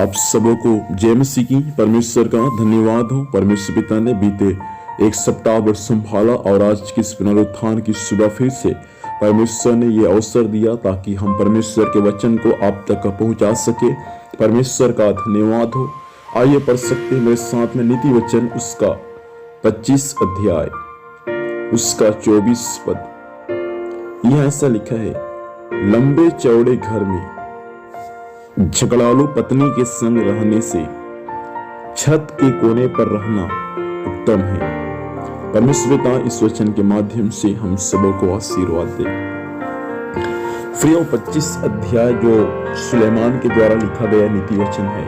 आप सबों को जय मसीह की परमेश्वर का धन्यवाद हो। परमेश्वर पिता ने बीते एक सप्ताह भर संभाला और आज की इस पुनरुत्थान की सुबह फिर से परमेश्वर ने ये अवसर दिया ताकि हम परमेश्वर के वचन को आप तक पहुंचा सके। परमेश्वर का धन्यवाद हो। आइए पढ़ सकते हैं मेरे साथ में नीति वचन उसका 25 अध्याय उसका 24 पद। यह ऐसा लिखा है, लंबे चौड़े घर में झगड़ालू पत्नी के संग रहने से छत के कोने पर रहना उत्तम है। परमेश्वर पिता इस वचन के माध्यम से हम सबों को आशीर्वाद दे। प्रियो 25 अध्याय जो सुलेमान के द्वारा लिखा गया नीति वचन है।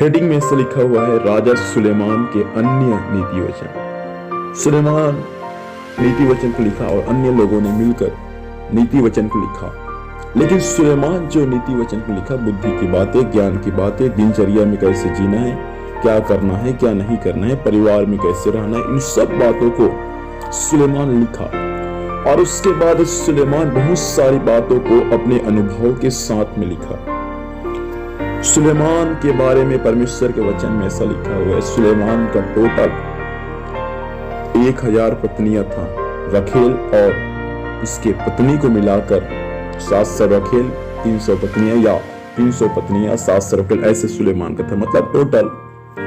हेडिंग में ऐसा लिखा हुआ है, राजा सुलेमान के अन्य नीति वचन। सुलेमान नीति वचन को लिखा और अन्य लोगों ने मिलकर नीति वचन को लिखा, लेकिन सुलेमान जो नीति वचन को लिखा, बुद्धि की बातें, ज्ञान की बातें, दिनचर्या में कैसे जीना है, क्या करना है, क्या नहीं करना है, परिवार में कैसे रहना है, इन सब बातों को सुलेमान लिखा। और उसके बाद सुलेमान बहुत सारी बातों को अपने अनुभव के साथ में लिखा। सुलेमान के बारे में परमेश्वर के वचन में ऐसा लिखा हुआ है, सुलेमान का टोटल 1000 पत्नियां था। रखेल और इसके पत्नी को मिलाकर 700 रखेल, 300 पत्नियां या 300 पत्नियां, 700 रखेल, ऐसे सुलेमान का था। मतलब टोटल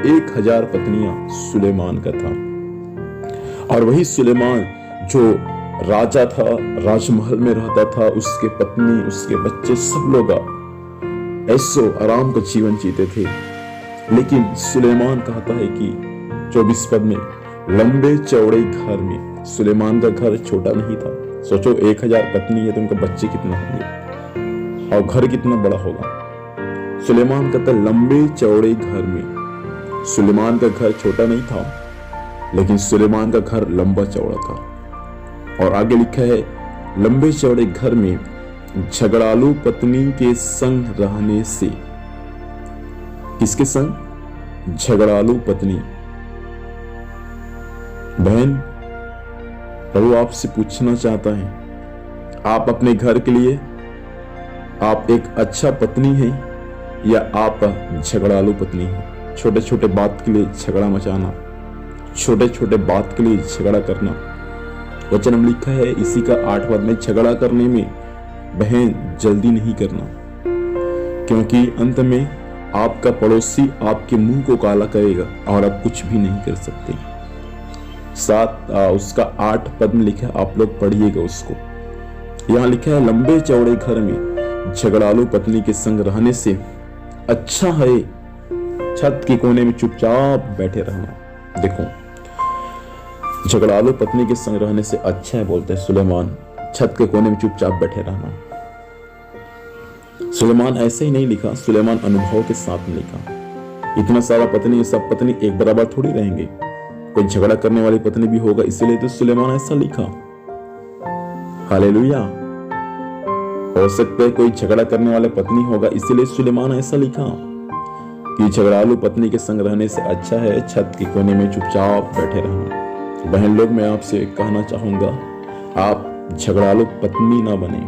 1000 पत्नियां सुलेमान का था। और वही सुलेमान जो राजा था, राजमहल में रहता था, उसके पत्नी, उसके बच्चे, सब लोग ऐसो आराम का जीवन जीते थे। लेकिन सुलेमान कहता है कि 24 पद में, लंबे चौड़े घर में। सुलेमान का घर छोटा नहीं था। सोचो 1000 पत्नी है तो उनके बच्चे कितना होंगे और घर कितना बड़ा होगा। सुलेमान कहता लंबे चौड़े घर में। सुलेमान का घर छोटा नहीं था, लेकिन सुलेमान का घर लंबा चौड़ा था। और आगे लिखा है, लंबे चौड़े घर में झगड़ालू पत्नी के संग रहने से। किसके संग? झगड़ालू पत्नी। बहन, प्रभु आपसे पूछना चाहता है, आप अपने घर के लिए आप एक अच्छा पत्नी है या आप झगड़ालू पत्नी है? छोटे छोटे बात के लिए झगड़ा मचाना, छोटे छोटे बात के लिए झगड़ा करना। वचन में लिखा है इसी का 8 पद में, झगड़ा करने में बहन जल्दी नहीं करना, क्योंकि अंत में आपका पड़ोसी आपके मुंह को काला करेगा और आप कुछ भी नहीं कर सकते। उसका 8 पद में लिखा है, आप लोग पढ़िएगा उसको। यहां लिखा है, लंबे चौड़े घर में झगड़ालू पत्नी के संग रहने से अच्छा है छत के कोने में चुपचाप बैठे रहना। देखो, झगड़ालू पत्नी के संग रहने से अच्छा है, बोलते हैं सुलेमान, छत के कोने में चुपचाप बैठे रहना। सुलेमान ऐसे ही नहीं लिखा, सुलेमान अनुभव के साथ में लिखा। इतना सारा पत्नी, सब पत्नी एक बराबर थोड़ी रहेंगे, कोई झगड़ा करने वाली पत्नी भी होगा, इसीलिए तो सुलेमान ऐसा लिखा। हालेलुया। हो सकता है कोई झगड़ा करने वाला पत्नी होगा, इसीलिए सुलेमान ऐसा लिखा कि झगड़ालू पत्नी के संग रहने से अच्छा है छत के कोने में चुपचाप बैठे रहना। बहन लोग, मैं आपसे कहना चाहूंगा, आप झगड़ालू पत्नी ना बने,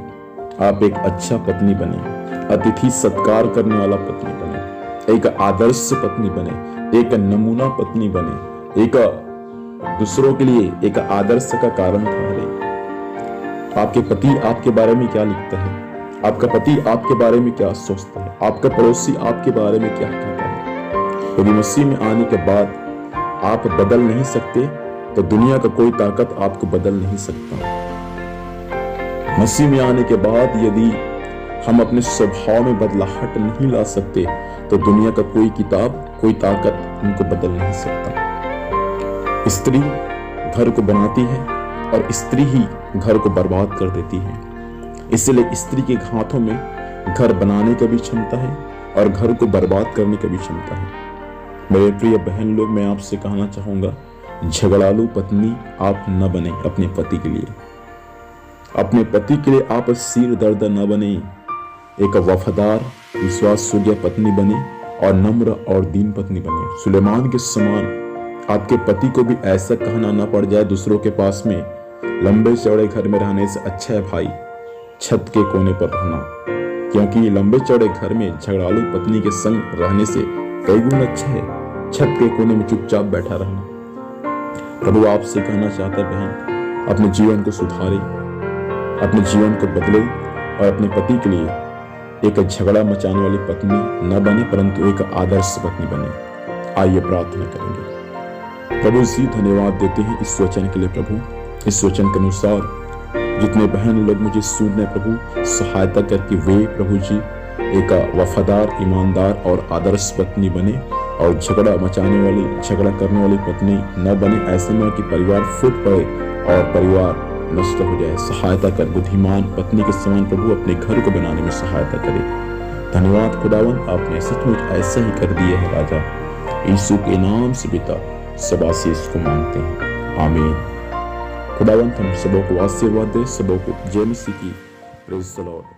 आप एक अच्छा पत्नी बने, अतिथि सत्कार करने वाला पत्नी बने, एक आदर्श पत्नी बने, एक नमूना पत्नी बने, एक दूसरों के लिए एक आदर्श का कारण ठहरे। आपके पति आपके बारे में क्या लिखता है, आपका पति आपके बारे में क्या सोचता है, आपका पड़ोसी आपके बारे में क्या कहता है। यदि मसीह में आने के बाद आप बदल नहीं सकते तो दुनिया का कोई ताकत आपको बदल नहीं सकता। मसीह में आने के बाद यदि हम अपने स्वभाव में बदलाहट नहीं ला सकते तो दुनिया का कोई किताब, कोई ताकत उनको बदल नहीं सकता। स्त्री घर को बनाती है और स्त्री ही घर को बर्बाद कर देती है। इसलिए स्त्री के हाथों में घर बनाने का भी क्षमता है और घर को बर्बाद करने का भी क्षमता है। मेरे प्रिय बहन लोग, मैं आपसे कहना चाहूंगा, झगड़ालू पत्नी आप न बने अपने पति के लिए। अपने पति के लिए आप सिर दर्द न बने, एक वफादार, विश्वास योग्य पत्नी बने और नम्र और दीन पत्नी बने। सुलेमान के समान आपके पति को भी ऐसा कहना ना पड़ जाए दूसरों के पास में, लंबे चौड़े घर में रहने से अच्छा है भाई छत के कोने पर रहना। क्योंकि लंबे चौड़े घर में झगड़ालू पत्नी के संग रहने से कई गुण अच्छा है छत के कोने में चुपचाप बैठा रहना। प्रभु आपसे कहना चाहता है, बहन अपने जीवन को सुधारे, अपने जीवन को बदले और अपने पति के लिए एक झगड़ा मचाने वाली पत्नी न बने, परंतु एक आदर्श पत्नी बने। आइए प्रार्थना करेंगे। प्रभु जी धन्यवाद देते हैं इस वचन के लिए। प्रभु इस वचन के अनुसार जितने बहन लोग मुझे सुन रहे प्रभु, सहायता करके वे प्रभु जी एक वफादार, ईमानदार और आदर्श पत्नी बने और झगड़ा मचाने वाली, झगड़ा करने वाली पत्नी न बने। ऐसे में कि परिवार फूट पड़े और परिवार नष्ट हो जाए। सहायता कर, बुद्धिमान पत्नी के समान प्रभु अपने घर को बनाने में सहायता करे। धन्यवाद खुदावन, आपने सचमुच ऐसा ही कर दिया है राजा। यीशु के नाम से पिता सब आशीष को मांगते हैं, आमीन। खुदावन हम सबों को आशीर्वाद दे, सबों को जय मसीह की। Praise the Lord.